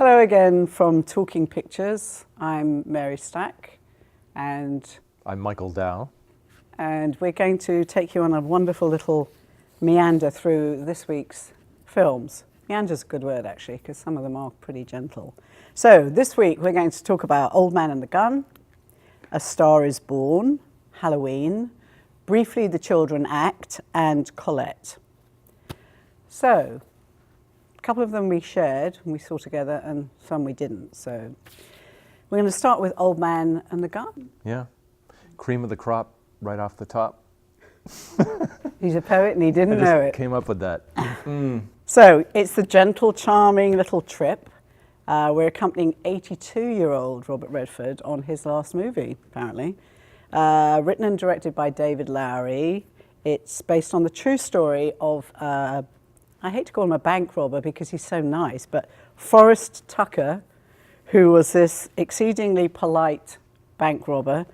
Hello again from Talking Pictures. I'm Mary Stack, and I'm Michael Dow. And we're going to take you on a wonderful little meander through this week's films. Meander's a good word, actually, because some of them are pretty gentle. So this week we're going to talk about Old Man and the Gun, A Star is Born, Halloween, briefly The Children Act, and Colette. So, a couple of them we shared and we saw together, and some we didn't. So we're going to start with Old Man and the Gun. Yeah. Cream of the crop right off the top. He's a poet and he didn't know it. Came up with that. So it's the gentle, charming little trip. We're accompanying 82-year-old Robert Redford on his last movie, apparently. Written and directed by David Lowery. It's based on the true story of, I hate to call him a bank robber because he's so nice, but Forrest Tucker, who was this exceedingly polite bank robber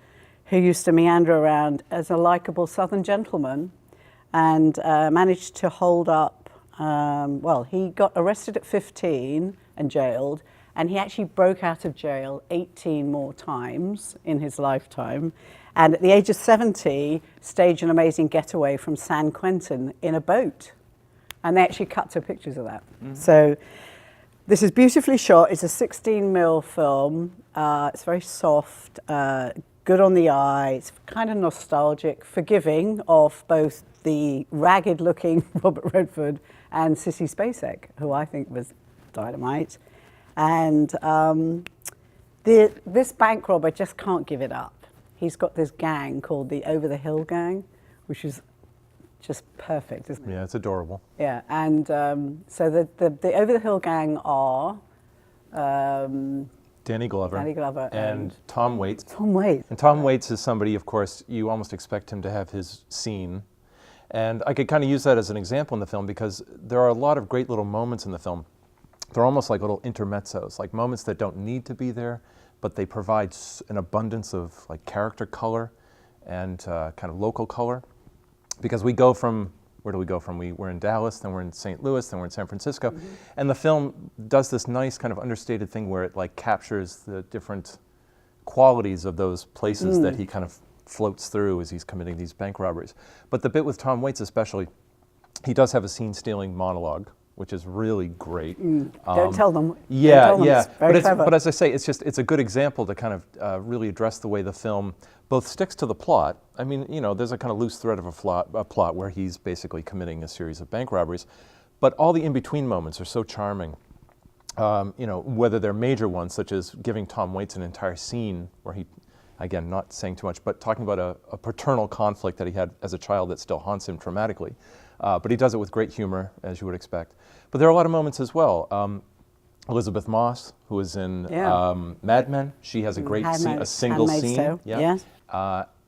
who used to meander around as a likable Southern gentleman and managed to hold up, he got arrested at 15 and jailed, and he actually broke out of jail 18 more times in his lifetime, and at the age of 70, staged an amazing getaway from San Quentin in a boat. And they actually cut to pictures of that. Mm-hmm. So this is beautifully shot. It's a 16mm film. It's very soft, good on the eye. It's kind of nostalgic, forgiving of both the ragged-looking Robert Redford and Sissy Spacek, who I think was dynamite. And this bank robber just can't give it up. He's got this gang called the Over the Hill Gang, which is just perfect, isn't it? Yeah, it's adorable. Yeah, and so the Over the Hill Gang are Danny Glover and Tom Waits. Tom Waits. And Tom Waits is somebody, of course, you almost expect him to have his scene. And I could kind of use that as an example in the film because there are a lot of great little moments in the film. They're almost like little intermezzos, like moments that don't need to be there, but they provide an abundance of like character color and kind of local color. Because we go from, where do we go from? We're in Dallas, then we're in St. Louis, then we're in San Francisco. Mm-hmm. And the film does this nice kind of understated thing where it like captures the different qualities of those places that he kind of floats through as he's committing these bank robberies. But the bit with Tom Waits especially, he does have a scene-stealing monologue, which is really great. Don't tell them. Yeah, tell them. yeah. It's very clever. But as I say, it's a good example to kind of really address the way the film both sticks to the plot. I mean, you know, there's a kind of loose thread of a plot where he's basically committing a series of bank robberies, but all the in-between moments are so charming. You know, whether they're major ones, such as giving Tom Waits an entire scene where he, again, not saying too much, but talking about a paternal conflict that he had as a child that still haunts him traumatically. But he does it with great humor, as you would expect. But there are a lot of moments as well. Elizabeth Moss, who was in Mad Men, she has a great scene, a single scene. Yeah.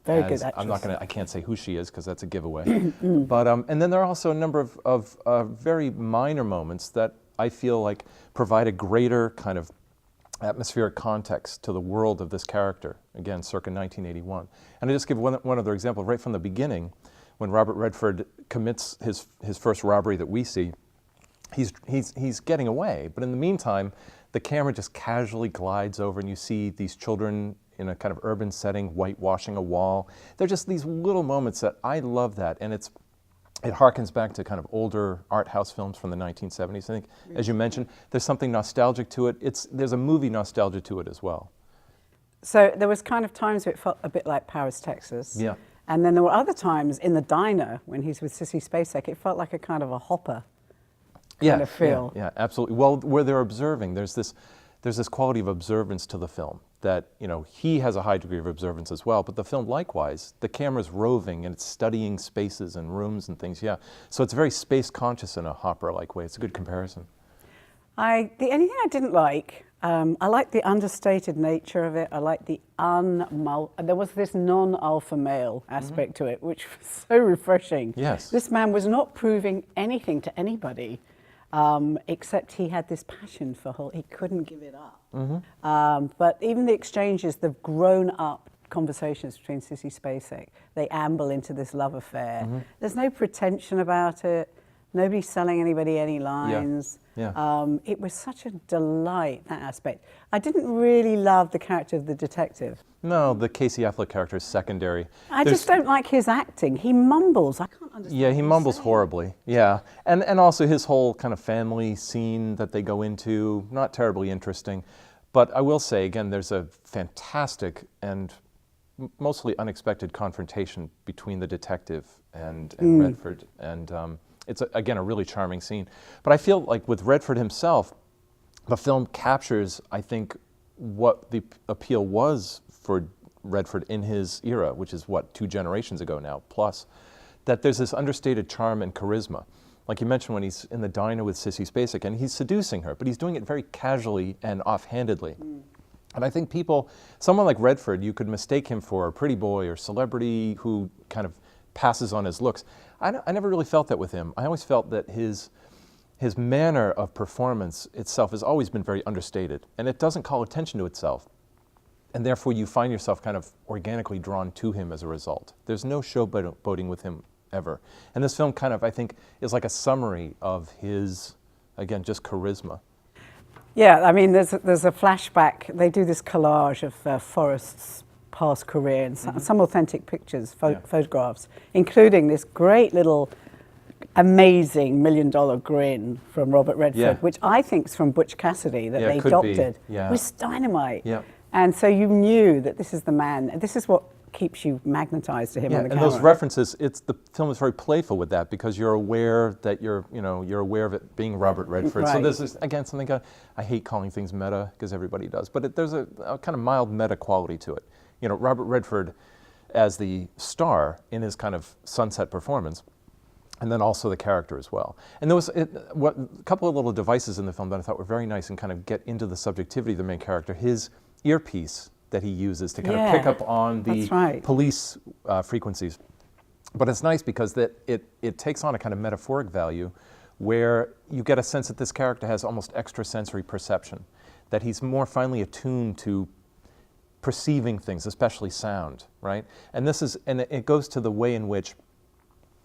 Very good actress. I can't say who she is because that's a giveaway. But and then there are also a number of very minor moments that I feel like provide a greater kind of atmospheric context to the world of this character. Again, circa 1981. And I just give one other example right from the beginning, when Robert Redford commits his first robbery that we see. He's getting away, but in the meantime, the camera just casually glides over and you see these children in a kind of urban setting, whitewashing a wall. They're just these little moments that I love that, and it harkens back to kind of older art house films from the 1970s. I think, as you mentioned, there's something nostalgic to it. There's a movie nostalgia to it as well. So there was kind of times where it felt a bit like Paris, Texas. Yeah. And then there were other times in the diner when he's with Sissy Spacek, it felt like a kind of a Hopper kind of feel. Yeah, absolutely. Well, where they're observing, there's this quality of observance to the film that, you know, he has a high degree of observance as well, but the film likewise, the camera's roving and it's studying spaces and rooms and things, yeah. So it's very space conscious in a Hopper-like way. It's a good comparison. The only thing I didn't like, I like the understated nature of it. I like the there was this non-alpha male aspect to it, which was so refreshing. Yes. This man was not proving anything to anybody. Except he had this passion for he couldn't give it up. But even the exchanges, the grown-up conversations between Sissy Spacek, they amble into this love affair. There's no pretension about it. Nobody's selling anybody any lines. Yeah. It was such a delight, that aspect. I didn't really love the character of the detective. No, the Casey Affleck character is secondary. I just don't like his acting. He mumbles. I can't understand. Yeah, what he he's mumbles saying. horribly. Yeah, and also his whole kind of family scene that they go into, not terribly interesting. But I will say again, there's a fantastic and mostly unexpected confrontation between the detective and Redford, and it's again a really charming scene. But I feel like with Redford himself, the film captures, I think, what the appeal was for Redford in his era, which is what, 2 generations ago now plus, that there's this understated charm and charisma. Like you mentioned when he's in the diner with Sissy Spacek and he's seducing her, but he's doing it very casually and offhandedly. And I think people, someone like Redford, you could mistake him for a pretty boy or celebrity who kind of passes on his looks. I never really felt that with him. I always felt that his manner of performance itself has always been very understated, and it doesn't call attention to itself. And therefore you find yourself kind of organically drawn to him as a result. There's no showboating with him ever. And this film kind of, I think, is like a summary of his, again, just charisma. Yeah, I mean, there's a flashback. They do this collage of Forrest's past career and some authentic pictures, photographs, including this great little amazing $1 million grin from Robert Redford, which I think is from Butch Cassidy that they adopted. It was dynamite. Yeah. And so you knew that this is the man. This is what keeps you magnetized to him on the camera. And those references, the film is very playful with that because you're aware that you're aware of it being Robert Redford. Right. So this is again something I hate calling things meta because everybody does, but there's a kind of mild meta quality to it. You know, Robert Redford as the star in his kind of sunset performance, and then also the character as well. And there was a couple of little devices in the film that I thought were very nice and kind of get into the subjectivity of the main character. His earpiece that he uses to kind of pick up on the police frequencies. But it's nice because that it takes on a kind of metaphoric value where you get a sense that this character has almost extrasensory perception, that he's more finely attuned to perceiving things, especially sound, right? And it goes to the way in which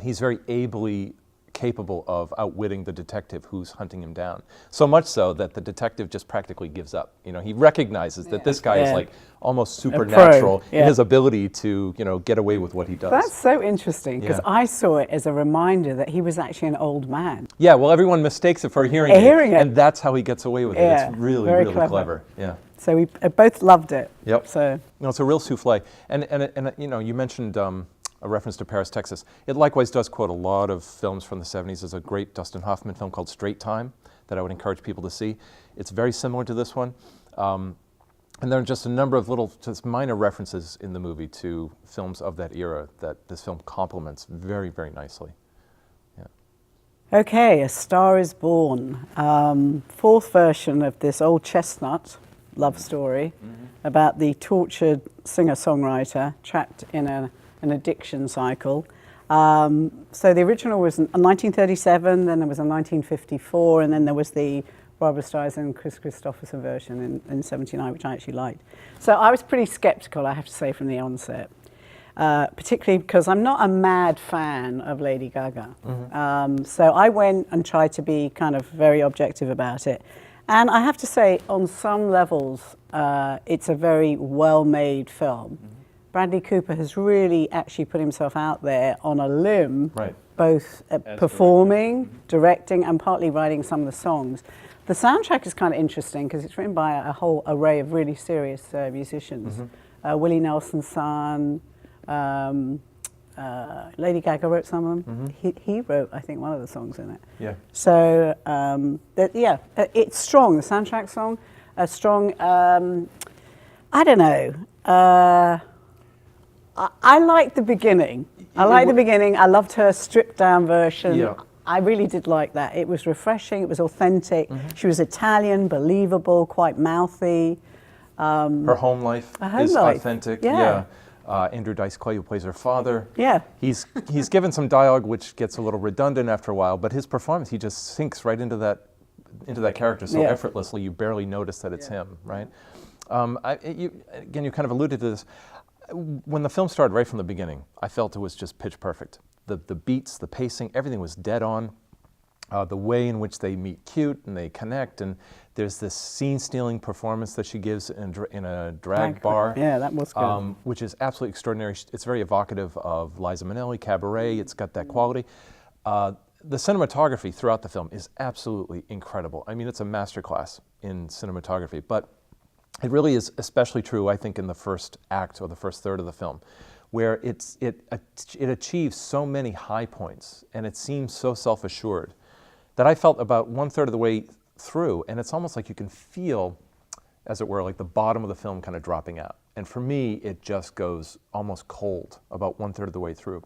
he's very ably capable of outwitting the detective who's hunting him down. So much so that the detective just practically gives up. You know, he recognizes that this guy is like almost supernatural in his ability to, get away with what he does. That's so interesting because I saw it as a reminder that he was actually an old man. Yeah, well, everyone mistakes it for a hearing aid, and that's how he gets away with it. It's really, really clever. Yeah. So we both loved it. Yep. So it's a real souffle. And you mentioned a reference to Paris, Texas. It likewise does quote a lot of films from the 70s. There's a great Dustin Hoffman film called Straight Time that I would encourage people to see. It's very similar to this one. And there are just a number of little, just minor references in the movie to films of that era that this film complements very, very nicely. Yeah. Okay, A Star is Born. Fourth version of this old chestnut love story about the tortured singer-songwriter trapped in an addiction cycle. So the original was in 1937, then there was a 1954, and then there was the Barbra Streisand, Chris Christopherson version in 79, which I actually liked. So I was pretty skeptical, I have to say, from the onset, particularly because I'm not a mad fan of Lady Gaga. So I went and tried to be kind of very objective about it. And I have to say, on some levels, it's a very well-made film. Bradley Cooper has really actually put himself out there on a limb, both performing, directing, and partly writing some of the songs. The soundtrack is kind of interesting because it's written by a whole array of really serious musicians. Willie Nelson's son, Lady Gaga wrote some of them. He wrote, I think, one of the songs in it. Yeah. So, it's strong. The soundtrack song, strong. I don't know. I like the beginning. I loved her stripped down version. Yeah. I really did like that. It was refreshing. It was authentic. She was Italian, believable, quite mouthy. Her home life is authentic. Andrew Dice Clay, who plays her father. Yeah. He's given some dialogue which gets a little redundant after a while, but his performance, he just sinks right into that character so effortlessly you barely notice that it's him, right? You kind of alluded to this. When the film started right from the beginning, I felt it was just pitch perfect. The beats, the pacing, everything was dead on. the way in which they meet cute and they connect, and there's this scene-stealing performance that she gives in a drag bar. Yeah, that was good. Which is absolutely extraordinary. It's very evocative of Liza Minnelli, Cabaret. It's got that quality. The cinematography throughout the film is absolutely incredible. I mean, it's a masterclass in cinematography, but it really is especially true, I think, in the first act or the first third of the film, where it achieves so many high points and it seems so self-assured that I felt about 1/3 of the way through, and it's almost like you can feel, as it were, like the bottom of the film kind of dropping out. And for me, it just goes almost cold about 1/3 of the way through.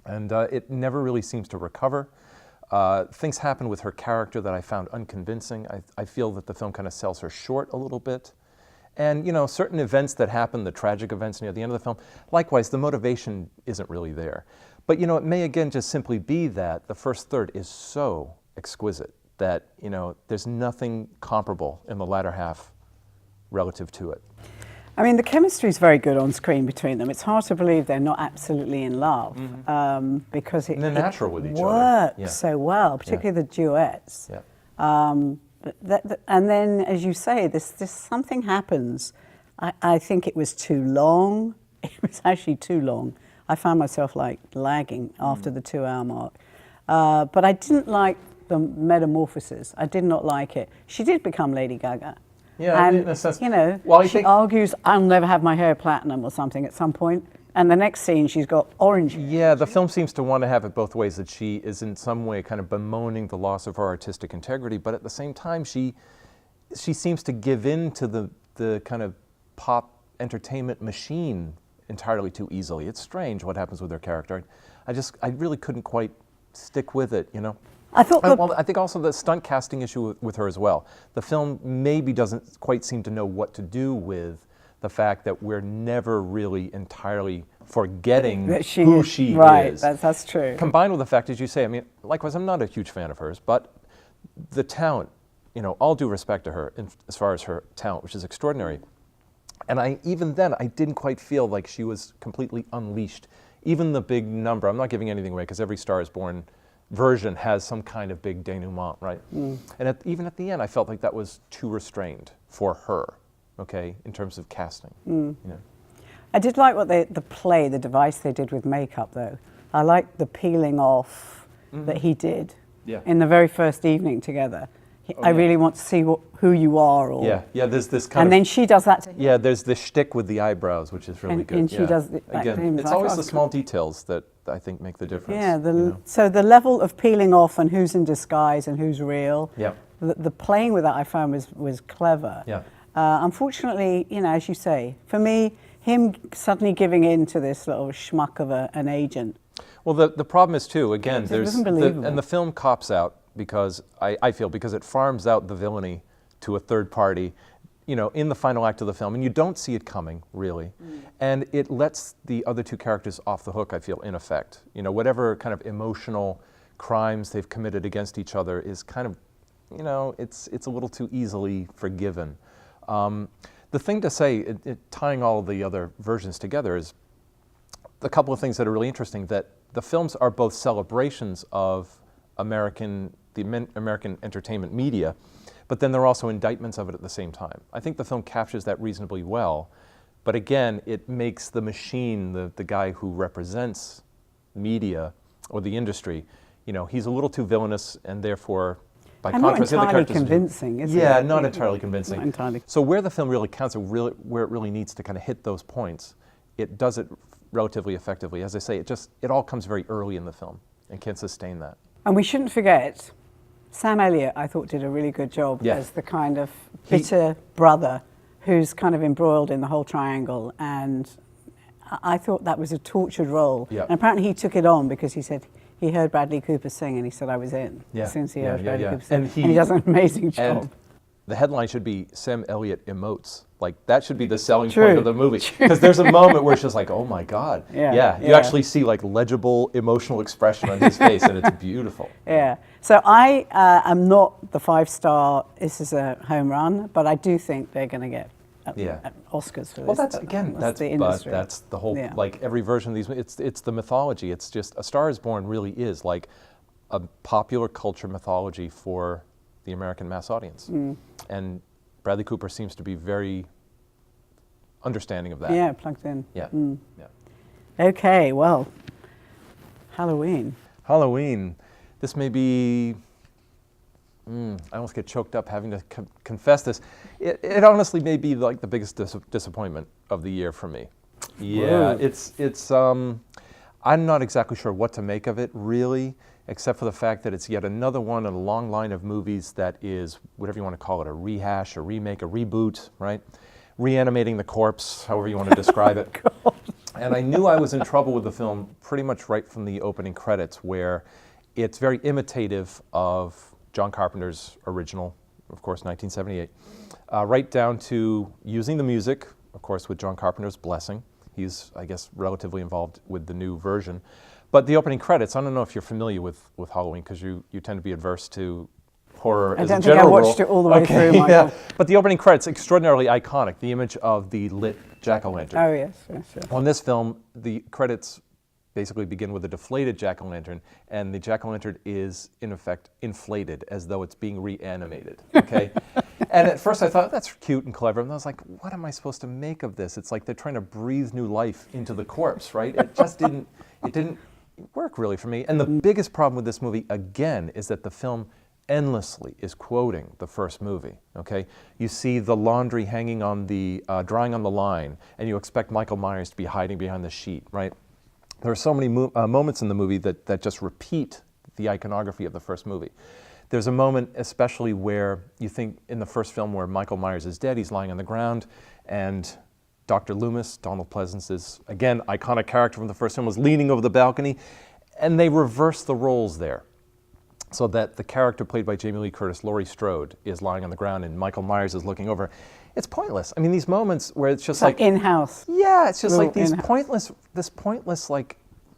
And it never really seems to recover. Things happen with her character that I found unconvincing. I feel that the film kind of sells her short a little bit. And, you know, certain events that happen, the tragic events near the end of the film, likewise, the motivation isn't really there. But, you know, it may again just simply be that the first third is so exquisite that, you know, there's nothing comparable in the latter half relative to it. I mean, the chemistry is very good on screen between them. It's hard to believe they're not absolutely in love, because And they're natural with each other. works Yeah. so well, particularly the duets. Yeah. And then, as you say, this something happens. I think it was too long. It was actually too long. I found myself like lagging after the 2-hour mark. But I didn't like the metamorphosis. I did not like it. She did become Lady Gaga. Yeah, And, in a sense. you know, Well, I she think- argues, I'll never have my hair platinum or something at some point. And the next scene, she's got orange hair. Yeah, the film seems to want to have it both ways, that she is in some way kind of bemoaning the loss of her artistic integrity, but at the same time, she seems to give in to the kind of pop entertainment machine entirely too easily. It's strange what happens with her character. I really couldn't quite stick with it, you know? I thought Well, I think also the stunt casting issue with her as well. The film maybe doesn't quite seem to know what to do with the fact that we're never really entirely forgetting who she right, is. that's true. Combined with the fact, as you say, I mean, likewise, I'm not a huge fan of hers, but the talent, you know, all due respect to her as far as her talent, which is extraordinary. And even then, I didn't quite feel like she was completely unleashed. Even the big number, I'm not giving anything away because every Star is Born version has some kind of big denouement, right? And even at the end, I felt like that was too restrained for her, okay, in terms of casting. You know? I did like what the device they did with makeup, though. I liked the peeling off that he did in the very first evening together. I really want to see who you are. Or, Yeah, there's this kind and of... then she does that to him. Yeah, there's this shtick with the eyebrows, which is really good. And she does it back to Again, him. it's Like, always oh, the small details that I think make the difference. Yeah, you know? so the level of peeling off and who's in disguise and who's real, Yep. the playing with that I found was clever. Yeah. Unfortunately, you know, as you say, for me, him suddenly giving in to this little schmuck of an agent. Well, the problem is too, again, It wasn't believable. and the film cops out because, I feel, because it farms out the villainy to a third party, you know, in the final act of the film, and you don't see it coming, really. And it lets the other two characters off the hook, I feel, in effect. You know, whatever kind of emotional crimes they've committed against each other is kind of, you know, it's a little too easily forgiven. The thing to say, tying all the other versions together, is a couple of things that are really interesting, that the films are both celebrations of the American entertainment media, but then they're also indictments of it at the same time. I think the film captures that reasonably well, but again, it makes the machine, the guy who represents media or the industry, you know, he's a little too villainous, and therefore, by And contrast, not the other entirely characters... convincing, is it? Yeah, not entirely convincing. Not entirely. So where the film really counts, or where it really needs to kind of hit those points, it does it relatively effectively. As I say, it all comes very early in the film and can sustain that. And we shouldn't forget, Sam Elliott, I thought, did a really good job as the kind of bitter brother who's kind of embroiled in the whole triangle. And I thought that was a tortured role. Yeah. And apparently he took it on because he said he heard Bradley Cooper sing and he said, I was in. Yeah. As soon as he Yeah, heard yeah, Bradley yeah. Cooper sing. And And he does an amazing job. And the headline should be Sam Elliott emotes. Like, that should be the selling True. point of the movie. Because there's a moment where it's just like, oh my God. Yeah, You yeah. actually see like legible emotional expression on his face, and it's beautiful. Yeah. So I am not the 5-star, this is a home run, but I do think they're going to get Oscars for this. Well, that's again, that's the industry. that's the whole, Yeah. like every version of these. It's the mythology. It's just A Star Is Born really is like a popular culture mythology for the American mass audience. And Bradley Cooper seems to be very understanding of that. Yeah, plugged in. Yeah. Yeah. Okay, well, Halloween. Halloween. This may be, I almost get choked up having to confess this. It honestly may be like the biggest disappointment of the year for me. Yeah, Whoa. I'm not exactly sure what to make of it, really, except for the fact that it's yet another one in a long line of movies that is, whatever you want to call it, a rehash, a remake, a reboot, right? Reanimating the corpse, however you want to describe it. God. And I knew I was in trouble with the film pretty much right from the opening credits, where it's very imitative of John Carpenter's original, of course, 1978, right down to using the music, of course, with John Carpenter's blessing. He's, I guess, relatively involved with the new version. But the opening credits, I don't know if you're familiar with Halloween, because you tend to be adverse to horror as a general rule. I don't think I watched it all the way through, Michael. Yeah. But the opening credits, extraordinarily iconic, the image of the lit jack-o'-lantern. Oh, yes, yes, yes. On this film, the credits basically begin with a deflated jack-o'-lantern, and the jack-o'-lantern is, in effect, inflated, as though it's being reanimated, okay? And at first I thought, that's cute and clever, and I was like, what am I supposed to make of this? It's like they're trying to breathe new life into the corpse, right? It just didn't work really for me. And the biggest problem with this movie, again, is that the film endlessly is quoting the first movie, okay? You see the laundry hanging on the, drying on the line, and you expect Michael Myers to be hiding behind the sheet, right? There are so many moments in the movie that just repeat the iconography of the first movie. There's a moment especially where you think in the first film where Michael Myers is dead, he's lying on the ground, and Dr. Loomis, Donald Pleasence's, again, iconic character from the first film, was leaning over the balcony, and they reverse the roles there, so that the character played by Jamie Lee Curtis, Laurie Strode, is lying on the ground and Michael Myers is looking over. It's pointless. I mean, these moments where it's just like in-house. Yeah, it's just like this pointless like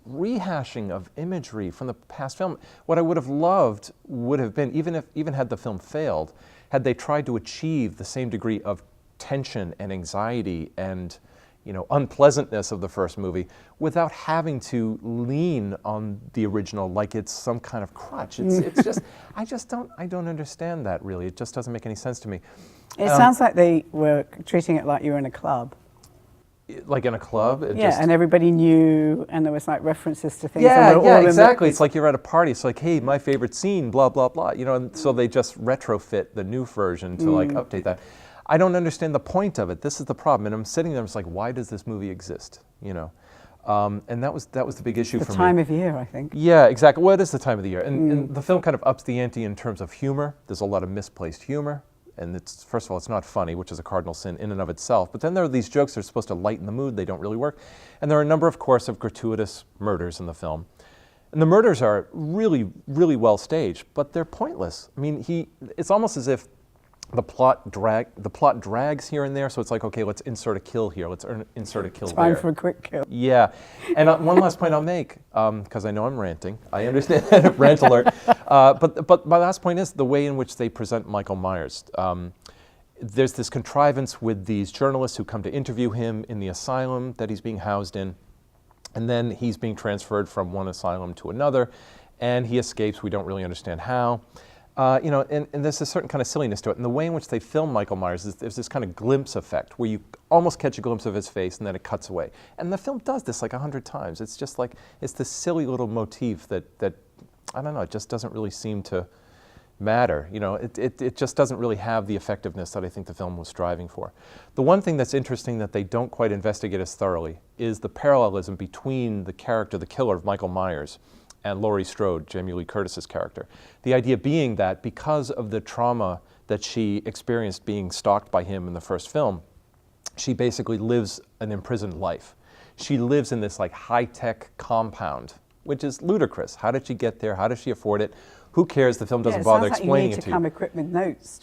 rehashing of imagery from the past film. What I would have loved would have been, even had the film failed, had they tried to achieve the same degree of tension and anxiety and, you know, unpleasantness of the first movie without having to lean on the original like it's some kind of crutch. It's just, I don't understand that really. It just doesn't make any sense to me. It sounds like they were treating it like you were in a club. Like in a club? And everybody knew, and there was like references to things. Yeah, exactly. It's like you're at a party. It's like, hey, my favorite scene, blah, blah, blah. You know, and so they just retrofit the new version to like update that. I don't understand the point of it. This is the problem. And I'm sitting there, I'm just like, why does this movie exist? You know? And that was the big issue for me. The time of year, I think. Yeah, exactly. Well, it is the time of the year. And the film kind of ups the ante in terms of humor. There's a lot of misplaced humor. And it's, first of all, it's not funny, which is a cardinal sin in and of itself. But then there are these jokes that are supposed to lighten the mood. They don't really work. And there are a number, of course, of gratuitous murders in the film. And the murders are really, really well staged, but they're pointless. I mean, it's almost as if the plot drags here and there, so it's like, okay, let's insert a kill here, let's insert a kill there. Time for a quick kill. Yeah, and one last point I'll make, because I know I'm ranting. I understand that, rant alert. But my last point is the way in which they present Michael Myers. There's this contrivance with these journalists who come to interview him in the asylum that he's being housed in, and then he's being transferred from one asylum to another, and he escapes. We don't really understand how. You know, and there's a certain kind of silliness to it. And the way in which they film Michael Myers is there's this kind of glimpse effect where you almost catch a glimpse of his face and then it cuts away. And the film does this like 100 times. It's just like, it's this silly little motif that I don't know, it just doesn't really seem to matter. You know, it just doesn't really have the effectiveness that I think the film was striving for. The one thing that's interesting that they don't quite investigate as thoroughly is the parallelism between the character, the killer of Michael Myers, and Laurie Strode, Jamie Lee Curtis's character. The idea being that because of the trauma that she experienced being stalked by him in the first film, she basically lives an imprisoned life. She lives in this like high-tech compound, which is ludicrous. How did she get there? How does she afford it? Who cares? The film doesn't bother explaining it to you. You need to come equipped with notes.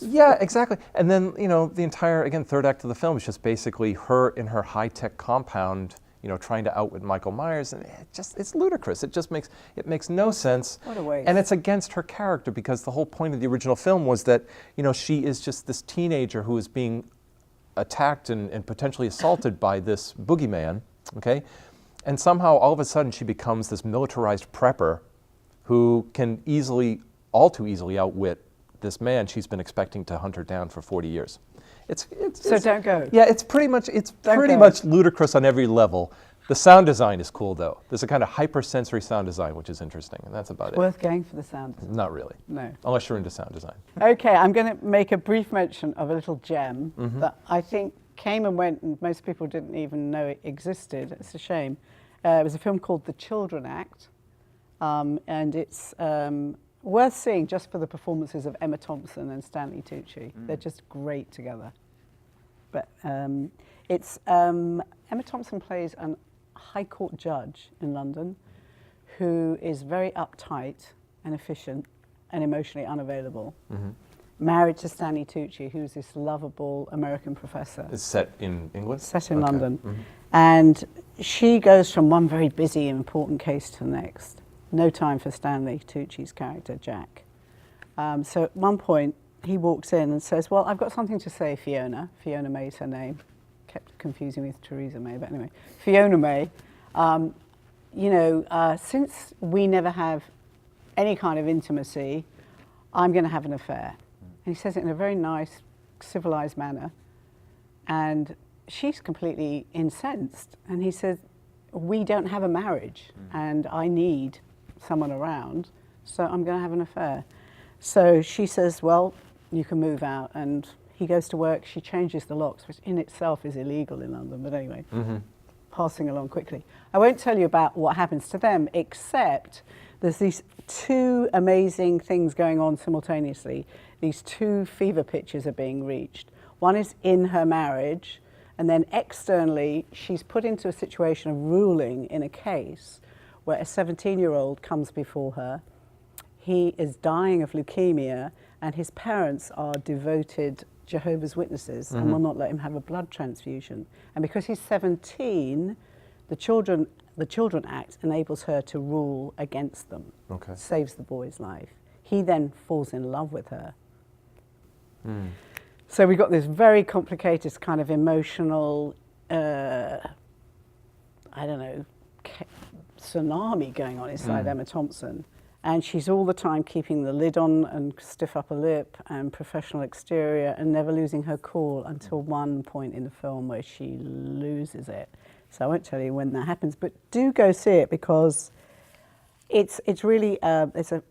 Yeah, exactly. And then, you know, the entire, again, third act of the film is just basically her in her high-tech compound, you know, trying to outwit Michael Myers, and it's ludicrous. It makes no sense. What a waste. And it's against her character, because the whole point of the original film was that, you know, she is just this teenager who is being attacked and potentially assaulted by this boogeyman, okay? And somehow, all of a sudden, she becomes this militarized prepper who can all too easily outwit this man she's been expecting to hunt her down for 40 years. So don't go. Yeah, it's pretty much ludicrous on every level. The sound design is cool, though. There's a kind of hypersensory sound design, which is interesting, and that's about it. Worth going for the sound design. Not really. No. Unless you're into sound design. Okay, I'm going to make a brief mention of a little gem that I think came and went, and most people didn't even know it existed. It's a shame. It was a film called The Children Act, and it's worth seeing just for the performances of Emma Thompson and Stanley Tucci. They're just great together. But Emma Thompson plays an High Court judge in London who is very uptight and efficient and emotionally unavailable. Married to Stanley Tucci, who's this lovable American professor. It's set in England? Set in London. And she goes from one very busy, important case to the next. No time for Stanley Tucci's character, Jack. So at one point, he walks in and says, well, I've got something to say, Fiona. Fiona May's her name. Kept confusing me with Theresa May, but anyway. Fiona May, since we never have any kind of intimacy, I'm going to have an affair. And he says it in a very nice, civilized manner. And she's completely incensed. And he says, we don't have a marriage, and I need someone around, so I'm going to have an affair. So she says, well, you can move out. And he goes to work, she changes the locks, which in itself is illegal in London, but anyway, passing along quickly. I won't tell you about what happens to them, except there's these two amazing things going on simultaneously. These two fever pitches are being reached. One is in her marriage, and then externally, she's put into a situation of ruling in a case where a 17-year-old comes before her. He is dying of leukemia, and his parents are devoted Jehovah's Witnesses and will not let him have a blood transfusion. And because he's 17, the Children Act enables her to rule against them. Okay. Saves the boy's life. He then falls in love with her. So we've got this very complicated kind of emotional, tsunami going on inside Emma Thompson. And she's all the time keeping the lid on and stiff upper lip and professional exterior and never losing her cool until one point in the film where she loses it. So I won't tell you when that happens, but do go see it because it's really it's a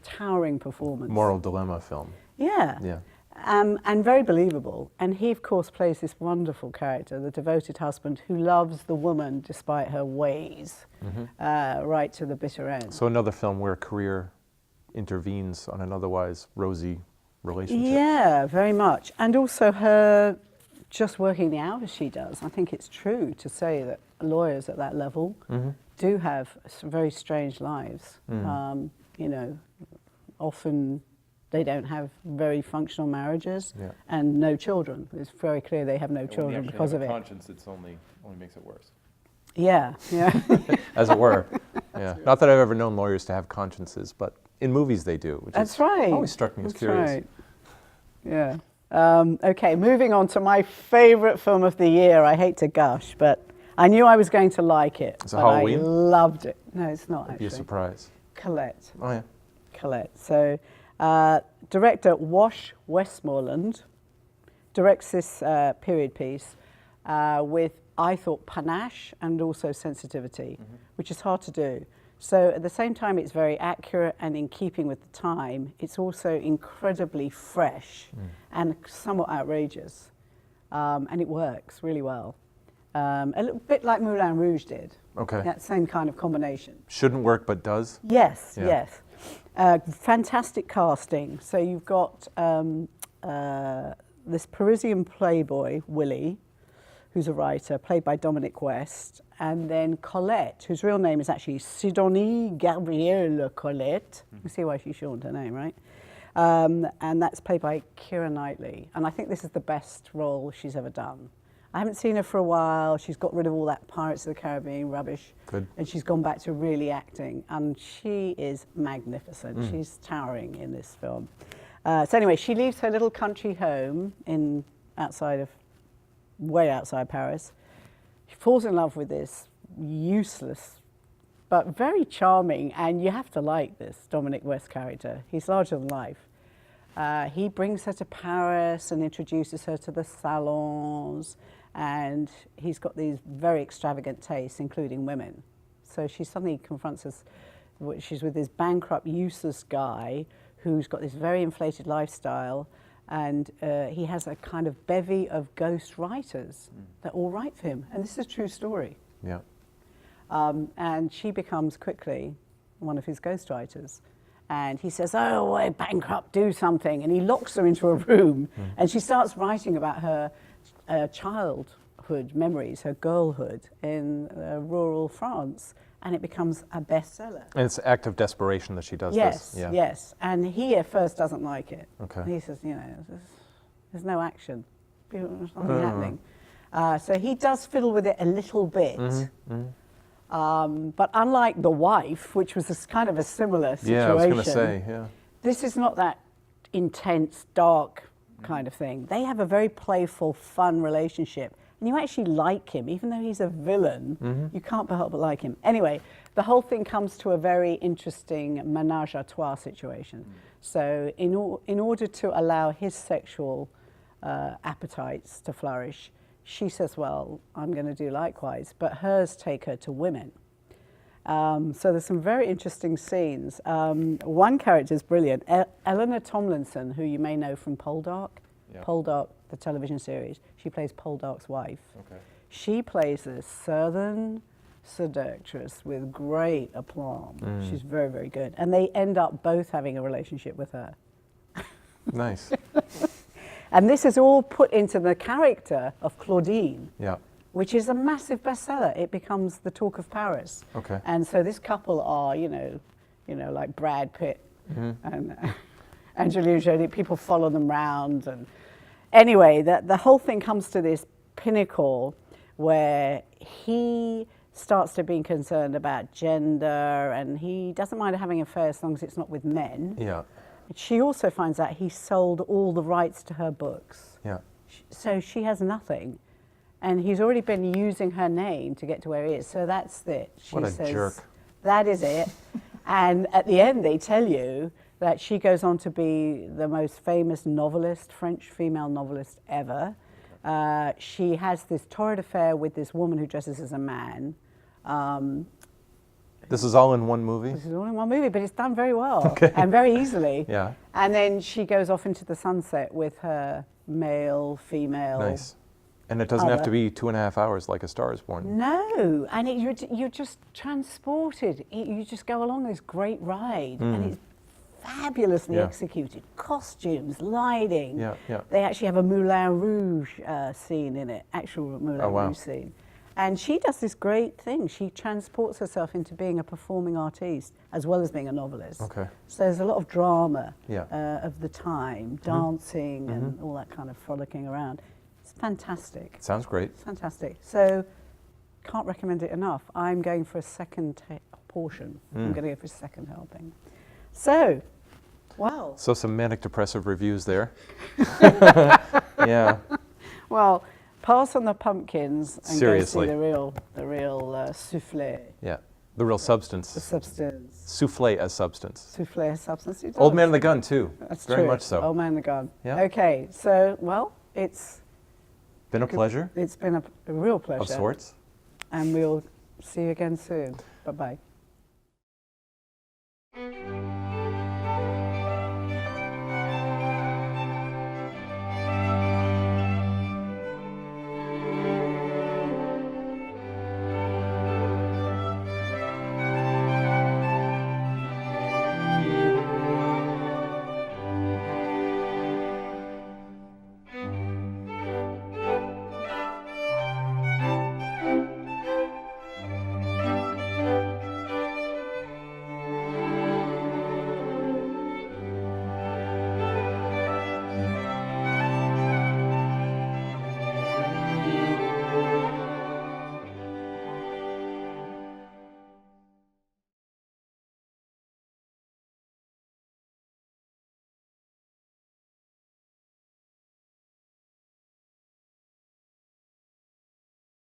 towering performance. Moral dilemma film. Yeah. Yeah. And very believable. And he, of course, plays this wonderful character, the devoted husband who loves the woman despite her ways, right to the bitter end. So another film where career intervenes on an otherwise rosy relationship. Yeah, very much. And also her just working the hours she does. I think it's true to say that lawyers at that level do have very strange lives. Often they don't have very functional marriages and no children. It's very clear they have no children because of it. Conscience, it's only makes it worse. Yeah, yeah. As it were. Yeah. Not that I've ever known lawyers to have consciences, but in movies they do. Which That's right. Always struck me as curious. Right. Yeah. Okay, moving on to my favourite film of the year. I hate to gush, but I knew I was going to like it. Is it Halloween? I loved it. No, it's not actually. Be a surprise. Colette. Oh yeah. Colette. So, director Wash Westmoreland directs this period piece with, I thought, panache and also sensitivity, which is hard to do. So at the same time, it's very accurate and in keeping with the time. It's also incredibly fresh and somewhat outrageous, and it works really well. A little bit like Moulin Rouge did. Okay. That same kind of combination. Shouldn't work, but does? Yes, Yeah. yes. Fantastic casting. So you've got this Parisian playboy, Willie, who's a writer, played by Dominic West, and then Colette, whose real name is actually Sidonie Gabrielle Colette. You see why she shortened her name, right? And that's played by Keira Knightley. And I think this is the best role she's ever done. I haven't seen her for a while. She's got rid of all that Pirates of the Caribbean rubbish. Good. And she's gone back to really acting. And she is magnificent. She's towering in this film. So anyway, she leaves her little country home way outside Paris. She falls in love with this useless but very charming, and you have to like this Dominic West character. He's larger than life. He brings her to Paris and introduces her to the salons, and he's got these very extravagant tastes, including women. So she suddenly confronts us. She's with this bankrupt, useless guy who's got this very inflated lifestyle, and he has a kind of bevy of ghost writers that all write for him. And this is a true story. Yeah. And she becomes quickly one of his ghostwriters. And he says, "Oh, we're bankrupt, do something." And he locks her into a room, and she starts writing about her childhood memories, her girlhood in rural France. And it becomes a bestseller. And it's an act of desperation that she does yes, this. Yeah. Yes, and he at first doesn't like it. Okay. He says, you know, there's no action. There's nothing happening. So he does fiddle with it a little bit. But unlike The Wife, which was kind of a similar situation. Yeah, I was going to say, yeah. This is not that intense, dark kind of thing. They have a very playful, fun relationship. And you actually like him, even though he's a villain, you can't help but like him. Anyway, the whole thing comes to a very interesting menage a trois situation. So in order to allow his sexual appetites to flourish, she says, well, I'm going to do likewise, but hers take her to women. So there's some very interesting scenes. One character is brilliant. Eleanor Tomlinson, who you may know from Poldark. Yeah. Poldark, the television series. She plays Poldark's wife. Okay. She plays this southern seductress with great aplomb. She's very, very good. And they end up both having a relationship with her. Nice. And this is all put into the character of Claudine, Yeah. which is a massive bestseller. It becomes the talk of Paris. Okay. And so this couple are, you know, like Brad Pitt and Angelina Jolie. People follow them round, and anyway, the whole thing comes to this pinnacle where he starts to be concerned about gender, and he doesn't mind having an affair as long as it's not with men. Yeah. She also finds out he sold all the rights to her books. Yeah. So she has nothing. And he's already been using her name to get to where he is. So that's it. She What a says, jerk. that is it. And at the end, they tell you that she goes on to be the most famous novelist, French female novelist ever. She has this torrid affair with this woman who dresses as a man. This is all in one movie? This is all in one movie, but it's done very well and very easily. Yeah. And then she goes off into the sunset with her male, female. Nice. And it doesn't have to be 2.5 hours like A Star is Born. No, and you're just transported. You just go along this great ride, and it's fabulously executed. Costumes, lighting. Yeah, yeah. They actually have a Moulin Rouge scene in it, actual Moulin Rouge scene. And she does this great thing. She transports herself into being a performing artiste as well as being a novelist. Okay. So there's a lot of drama Yeah. of the time, dancing and all that kind of frolicking around. It's fantastic. Sounds great. It's fantastic. So can't recommend it enough. I'm going for a second portion. I'm going to go for a second helping. So, wow. So some manic depressive reviews there. Yeah. Well, pass on the pumpkins and Seriously. go see the real souffle. Yeah. The real substance. The substance. Souffle as substance. Souffle as substance. It Old does. Man and the Gun too. That's Very true. much so. Old Man and the Gun. Yeah. Okay, so, well, it's Been a pleasure been a real pleasure. of sorts. And we'll see you again soon. Bye-bye.